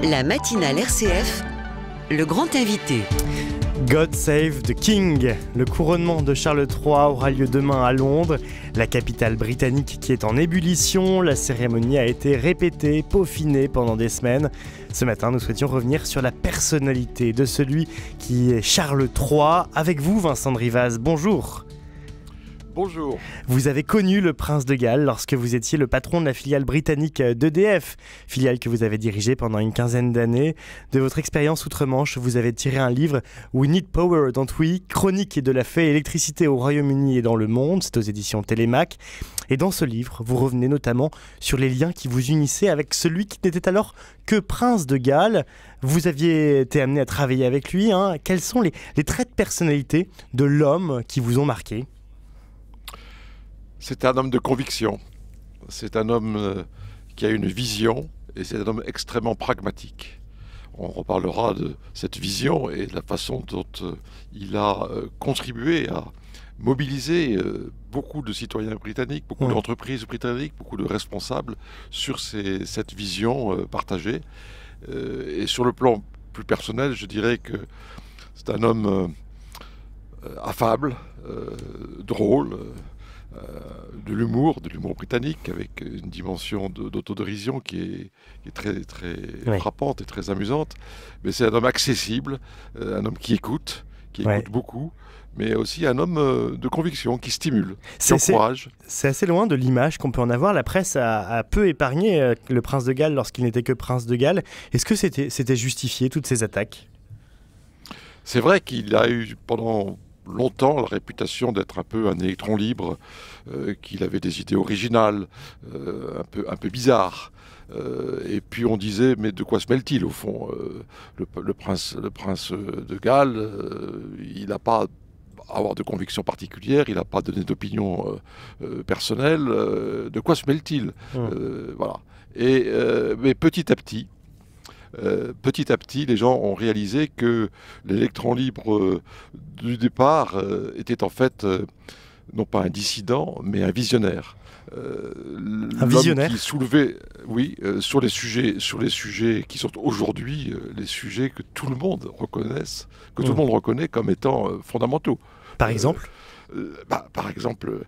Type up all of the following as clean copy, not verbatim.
La matinale RCF, le grand invité. God Save the King. Le couronnement de Charles III aura lieu demain à Londres, la capitale britannique qui est en ébullition. La cérémonie a été répétée, peaufinée pendant des semaines. Ce matin, nous souhaitions revenir sur la personnalité de celui qui est Charles III. Avec vous, Vincent de Rivaz, bonjour. Bonjour. Vous avez connu le prince de Galles lorsque vous étiez le patron de la filiale britannique d'EDF, filiale que vous avez dirigée pendant une quinzaine d'années. De votre expérience outre-Manche, vous avez tiré un livre We Need Power, Don't We? Chronique de la fée électricité au Royaume-Uni et dans le monde. C'est aux éditions Télémac. Et dans ce livre, vous revenez notamment sur les liens qui vous unissaient avec celui qui n'était alors que prince de Galles. Vous aviez été amené à travailler avec lui. Quels sont les traits de personnalité de l'homme qui vous ont marqué ? C'est un homme de conviction, c'est un homme qui a une vision et c'est un homme extrêmement pragmatique. On reparlera de cette vision et de la façon dont il a contribué à mobiliser beaucoup de citoyens britanniques, beaucoup d'entreprises britanniques, beaucoup de responsables sur cette vision partagée. Et sur le plan plus personnel, je dirais que c'est un homme affable, drôle, de l'humour britannique avec une dimension d'autodérision qui est très frappante et très amusante. Mais c'est un homme accessible, un homme qui écoute beaucoup, mais aussi un homme de conviction qui stimule, qui encourage. C'est assez loin de l'image qu'on peut en avoir. La presse a peu épargné le prince de Galles lorsqu'il n'était que prince de Galles. Est-ce que c'était justifié, toutes ces attaques ? C'est vrai qu'il a eu pendant longtemps la réputation d'être un peu un électron libre, qu'il avait des idées originales, un peu bizarres. Et puis on disait, mais de quoi se mêle-t-il au fond le prince de Galles, il n'a pas à avoir de conviction particulière, il n'a pas donné d'opinion personnelle, de quoi se mêle-t-il Voilà. Mais petit à petit, les gens ont réalisé que l'électron libre du départ était en fait non pas un dissident, mais un visionnaire. Un visionnaire qui soulevait, sur les sujets qui sont aujourd'hui les sujets que tout le monde reconnaisse, que tout le monde reconnaît comme étant fondamentaux. Par exemple par exemple,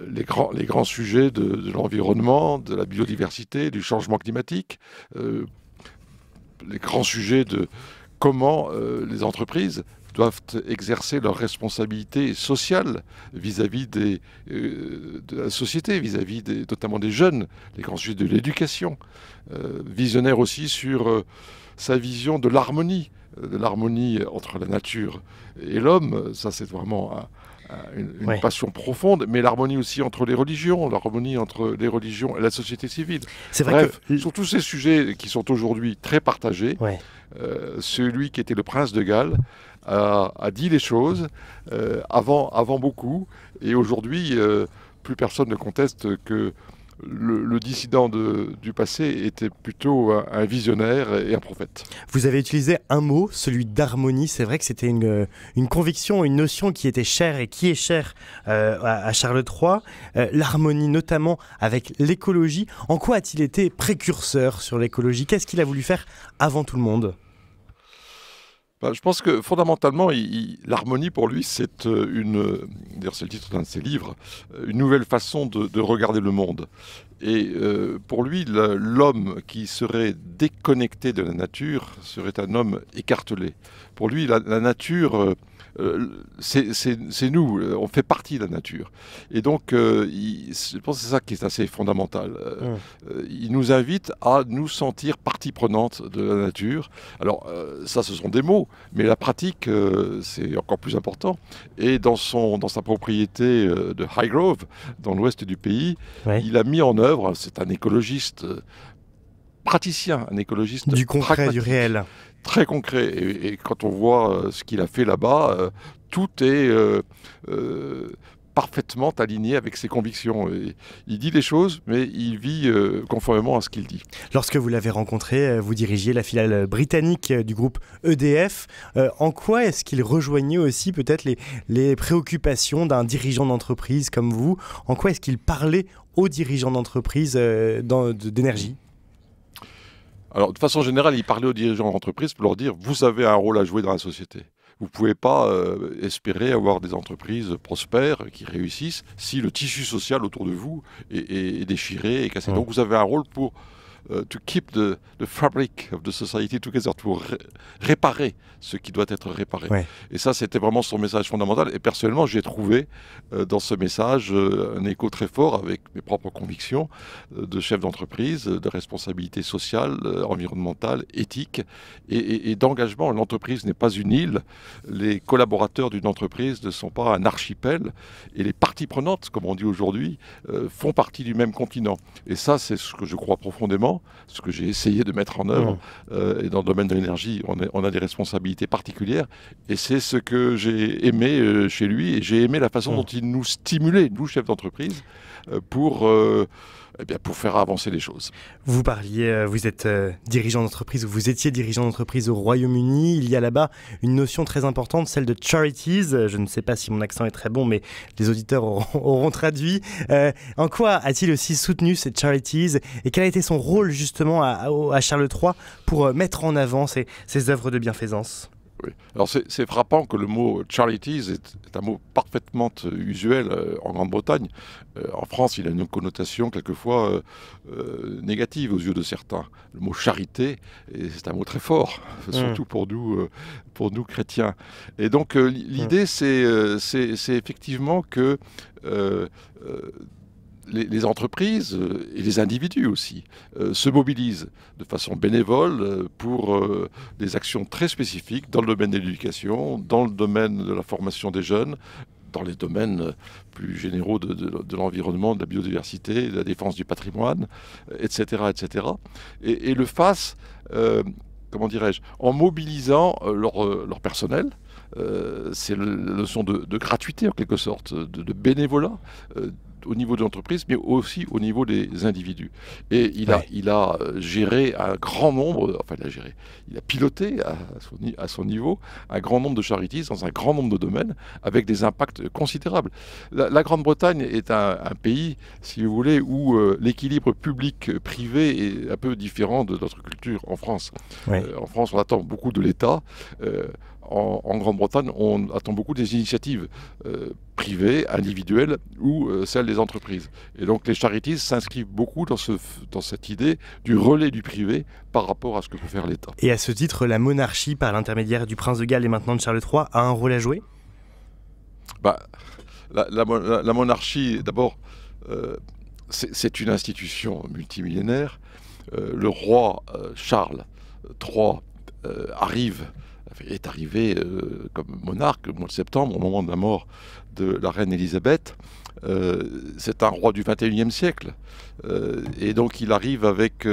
les grands sujets de l'environnement, de la biodiversité, du changement climatique, les grands sujets de comment les entreprises doivent exercer leurs responsabilités sociales vis-à-vis de la société, vis-à-vis notamment des jeunes, les grands sujets de l'éducation. Visionnaire aussi sur sa vision de l'harmonie entre la nature et l'homme. Ça, c'est vraiment une passion profonde, mais l'harmonie aussi entre les religions, l'harmonie entre les religions et la société civile. C'est vrai. Bref, sur tous ces sujets qui sont aujourd'hui très partagés, celui qui était le prince de Galles a dit les choses avant beaucoup, et aujourd'hui, plus personne ne conteste que le dissident du passé était plutôt un visionnaire et un prophète. Vous avez utilisé un mot, celui d'harmonie. C'est vrai que c'était une conviction, une notion qui était chère et qui est chère à Charles III. L'harmonie notamment avec l'écologie. En quoi a-t-il été précurseur sur l'écologie ? Qu'est-ce qu'il a voulu faire avant tout le monde ? Je pense que fondamentalement, l'harmonie pour lui, c'est d'ailleurs c'est le titre d'un de ses livres, une nouvelle façon de regarder le monde. Et pour lui, l'homme qui serait déconnecté de la nature serait un homme écartelé. Pour lui, la nature, c'est nous, on fait partie de la nature. Et donc, je pense que c'est ça qui est assez fondamental. Il nous invite à nous sentir partie prenante de la nature. Alors, ça, ce sont des mots, mais la pratique, c'est encore plus important. Et dans sa propriété de Highgrove, dans l'ouest du pays, il a mis en œuvre, c'est un écologiste praticien, un écologiste du concret, du réel. Très concret. Et quand on voit ce qu'il a fait là-bas, tout est parfaitement aligné avec ses convictions. Et il dit des choses, mais il vit conformément à ce qu'il dit. Lorsque vous l'avez rencontré, vous dirigiez la filiale britannique du groupe EDF. En quoi est-ce qu'il rejoignait aussi peut-être les préoccupations d'un dirigeant d'entreprise comme vous ? En quoi est-ce qu'il parlait aux dirigeants d'entreprise d'énergie ? Alors, de façon générale, il parlait aux dirigeants d'entreprise pour leur dire, vous avez un rôle à jouer dans la société. Vous ne pouvez pas espérer avoir des entreprises prospères qui réussissent si le tissu social autour de vous est déchiré et cassé. Donc vous avez un rôle pour to keep the fabric of the society together, pour réparer ce qui doit être réparé. Ouais. Et ça, c'était vraiment son message fondamental. Et personnellement, j'ai trouvé dans ce message un écho très fort avec mes propres convictions de chef d'entreprise, de responsabilité sociale, environnementale, éthique et d'engagement. L'entreprise n'est pas une île. Les collaborateurs d'une entreprise ne sont pas un archipel. Et les parties prenantes, comme on dit aujourd'hui, font partie du même continent. Et ça, c'est ce que je crois profondément, ce que j'ai essayé de mettre en œuvre. Et dans le domaine de l'énergie, on a des responsabilités particulières. Et c'est ce que j'ai aimé chez lui. Et j'ai aimé la façon dont il nous stimulait, nous, chefs d'entreprise, pour faire avancer les choses. Vous parliez, vous êtes dirigeant d'entreprise, ou vous étiez dirigeant d'entreprise au Royaume-Uni. Il y a là-bas une notion très importante, celle de charities. Je ne sais pas si mon accent est très bon, mais les auditeurs auront traduit. En quoi a-t-il aussi soutenu ces charities et quel a été son rôle justement à Charles III pour mettre en avant ces œuvres de bienfaisance ? Oui. Alors c'est frappant que le mot charities est un mot parfaitement usuel en Grande-Bretagne. En France, il a une connotation quelquefois négative aux yeux de certains. Le mot charité, c'est un mot très fort, surtout pour nous chrétiens. Et donc l'idée, c'est effectivement que les entreprises et les individus aussi se mobilisent de façon bénévole pour des actions très spécifiques dans le domaine de l'éducation, dans le domaine de la formation des jeunes, dans les domaines plus généraux de l'environnement, de la biodiversité, de la défense du patrimoine, etc. etc. Et le fassent, comment dirais-je, en mobilisant leur personnel. C'est la notion de gratuité en quelque sorte, de bénévolat, au niveau de l'entreprise, mais aussi au niveau des individus. Et il a géré un grand nombre, il a piloté à son niveau un grand nombre de charities dans un grand nombre de domaines avec des impacts considérables. La Grande-Bretagne est un pays, si vous voulez, où l'équilibre public-privé est un peu différent de notre culture en France. Ouais. En France, on attend beaucoup de l'État. En Grande-Bretagne, on attend beaucoup des initiatives privées, individuelles ou celles des entreprises. Et donc les charities s'inscrivent beaucoup dans cette idée du relais du privé par rapport à ce que peut faire l'État. Et à ce titre, la monarchie, par l'intermédiaire du prince de Galles et maintenant de Charles III, a un rôle à jouer ? La monarchie, d'abord, c'est une institution multimillénaire. Le roi Charles III est arrivé comme monarque au mois de septembre, au moment de la mort de la reine Élisabeth. C'est un roi du XXIe siècle. Et donc il arrive avec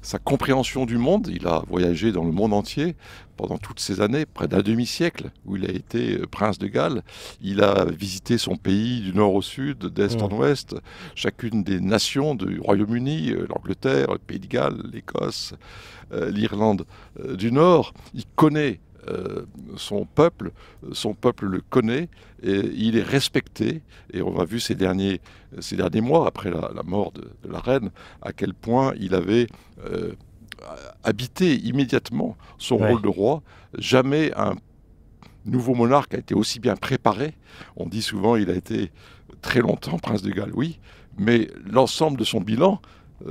sa compréhension du monde. Il a voyagé dans le monde entier pendant toutes ces années, près d'un demi-siècle, où il a été prince de Galles. Il a visité son pays du nord au sud, d'est en ouest, chacune des nations du Royaume-Uni, l'Angleterre, le Pays de Galles, l'Écosse, l'Irlande du Nord. Il connaît son peuple le connaît, et il est respecté. Et on a vu ces derniers mois, après la mort de la reine, à quel point il avait habité immédiatement son rôle de roi. Jamais un nouveau monarque a été aussi bien préparé. On dit souvent qu'il a été très longtemps prince de Galles, oui, mais l'ensemble de son bilan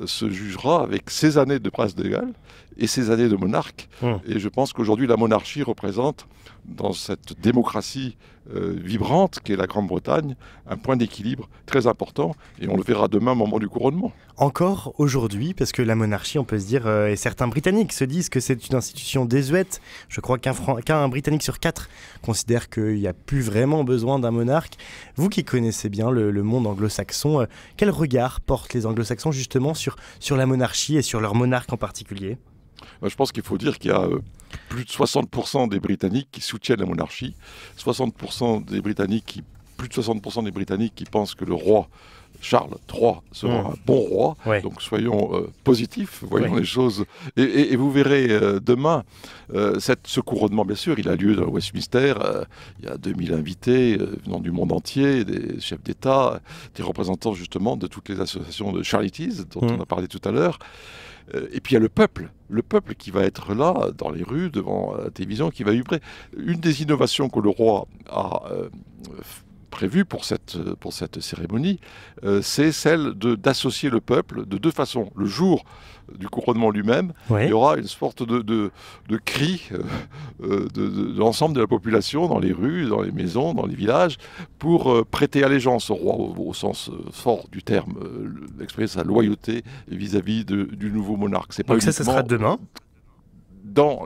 se jugera avec ses années de prince de Galles et ses années de monarque. Et je pense qu'aujourd'hui, la monarchie représente, dans cette démocratie vibrante qu'est la Grande-Bretagne, un point d'équilibre très important. Et on le verra demain au moment du couronnement. Encore aujourd'hui, parce que la monarchie, on peut se dire, et certains Britanniques se disent que c'est une institution désuète. Je crois qu'un Britannique sur 4 considère qu'il n'y a plus vraiment besoin d'un monarque. Vous qui connaissez bien le monde anglo-saxon, quel regard portent les anglo-saxons justement sur la monarchie et sur leur monarque en particulier ? Je pense qu'il faut dire qu'il y a plus de 60% des Britanniques qui soutiennent la monarchie, plus de 60% des Britanniques qui pensent que le roi Charles III sera un bon roi. Ouais. Donc soyons positifs, voyons Ouais. les choses. Et vous verrez demain, ce couronnement, bien sûr, il a lieu dans Westminster. Il y a 2000 invités venant du monde entier, des chefs d'État, des représentants justement de toutes les associations de charities dont on a parlé tout à l'heure. Et puis il y a le peuple qui va être là, dans les rues, devant la télévision, qui va vibrer. Une des innovations que le roi a prévues pour cette cérémonie, c'est celle d'associer le peuple de deux façons. Le jour du couronnement lui-même, il y aura une sorte de cri de l'ensemble de la population dans les rues, dans les maisons, dans les villages, pour prêter allégeance au roi, au sens fort du terme, exprimer sa loyauté vis-à-vis du nouveau monarque. C'est pas Donc ça sera demain dans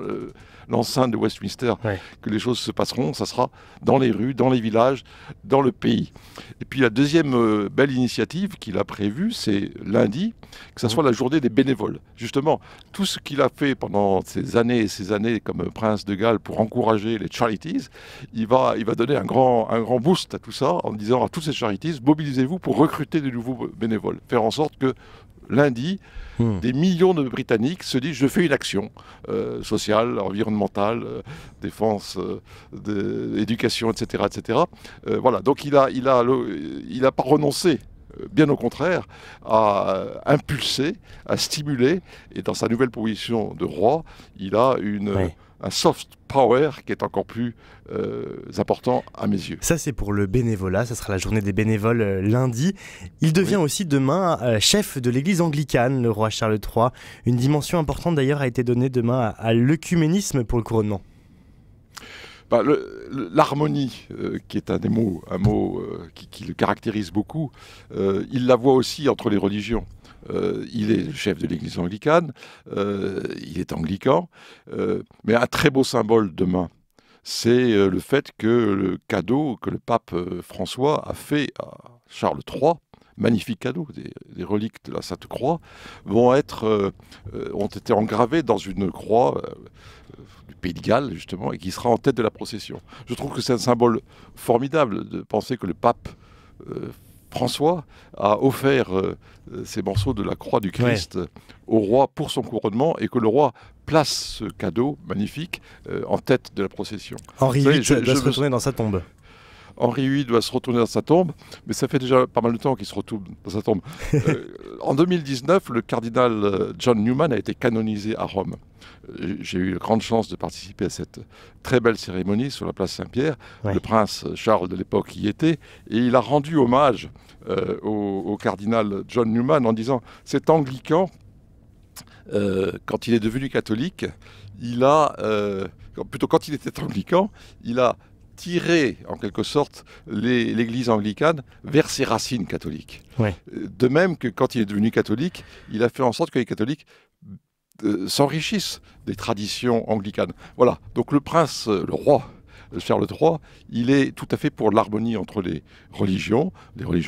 l'enceinte de Westminster que les choses se passeront, ça sera dans les rues, dans les villages, dans le pays. Et puis la deuxième belle initiative qu'il a prévue, c'est lundi, que ce soit la journée des bénévoles. Justement, tout ce qu'il a fait pendant ces années et ces années comme prince de Galles pour encourager les charities, il va donner un grand boost à tout ça en disant à toutes ces charities, mobilisez-vous pour recruter de nouveaux bénévoles, faire en sorte que lundi, des millions de Britanniques se disent je fais une action sociale, environnementale, défense, éducation, etc., etc. Voilà, donc il a pas renoncé. Bien au contraire, à impulser, à stimuler, et dans sa nouvelle position de roi, il a un soft power qui est encore plus important à mes yeux. Ça, c'est pour le bénévolat. Ça sera la journée des bénévoles lundi. Il devient aussi demain chef de l'église anglicane, le roi Charles III. Une dimension importante d'ailleurs a été donnée demain à l'œcuménisme pour le couronnement. L'harmonie, qui est un mot qui le caractérise beaucoup, il la voit aussi entre les religions. Il est le chef de l'église anglicane, il est anglican, mais un très beau symbole demain, c'est le fait que le cadeau que le pape François a fait à Charles III, magnifique cadeau, des reliques de la Sainte Croix, ont été engravés dans une croix du Pays de Galles, justement, et qui sera en tête de la procession. Je trouve que c'est un symbole formidable de penser que le pape François a offert ces morceaux de la croix du Christ au roi pour son couronnement, et que le roi place ce cadeau magnifique en tête de la procession. Henri VIII doit se retourner dans sa tombe. Henri VIII doit se retourner dans sa tombe, mais ça fait déjà pas mal de temps qu'il se retourne dans sa tombe. En 2019, le cardinal John Newman a été canonisé à Rome. J'ai eu la grande chance de participer à cette très belle cérémonie sur la place Saint-Pierre. Le prince Charles de l'époque y était, et il a rendu hommage au cardinal John Newman en disant « Cet anglican, quand il est devenu catholique, quand il était anglican, il a tiré en quelque sorte l'église anglicane vers ses racines catholiques. De même que quand il est devenu catholique, il a fait en sorte que les catholiques s'enrichissent des traditions anglicanes. Voilà, donc le roi Charles III, il est tout à fait pour l'harmonie entre les religions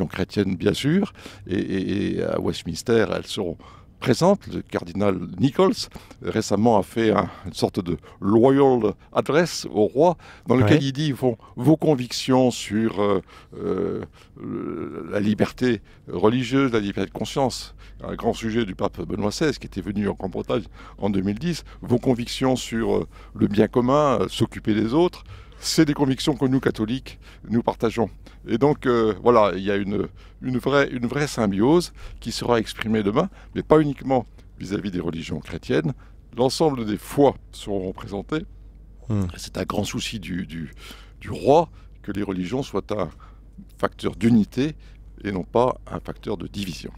chrétiennes bien sûr, et à Westminster, elles seront présentes. Le cardinal Nichols récemment a fait une sorte de loyal address au roi, dans lequel il dit vos convictions sur la liberté religieuse, la liberté de conscience, un grand sujet du pape Benoît XVI qui était venu en Grande-Bretagne en 2010, vos convictions sur le bien commun, s'occuper des autres, c'est des convictions que nous, catholiques, nous partageons. Et donc, voilà, il y a une vraie symbiose qui sera exprimée demain, mais pas uniquement vis-à-vis des religions chrétiennes. L'ensemble des foi seront représentées. C'est un grand souci du roi que les religions soient un facteur d'unité et non pas un facteur de division.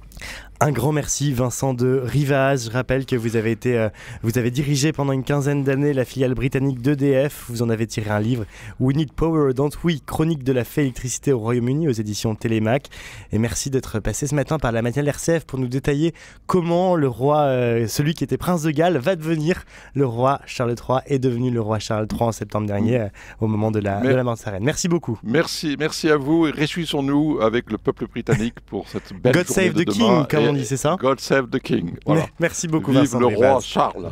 Un grand merci Vincent de Rivaz. Je rappelle que vous avez dirigé pendant une quinzaine d'années la filiale britannique d'EDF. Vous en avez tiré un livre, We Need Power, Don't We, chronique de la fée électricité au Royaume-Uni aux éditions Télémac. Et merci d'être passé ce matin par la matinale RCF pour nous détailler comment le roi, celui qui était prince de Galles, va devenir le roi Charles III, est devenu le roi Charles III en septembre dernier au moment de la mort de sa reine. Merci beaucoup. Merci à vous et réjouissons-nous avec le peuple britannique pour cette belle God journée save the de King, demain. comme on dit, c'est ça ? God save the King. Voilà. Merci beaucoup Vive Vincent le de Rivaz. roi Charles.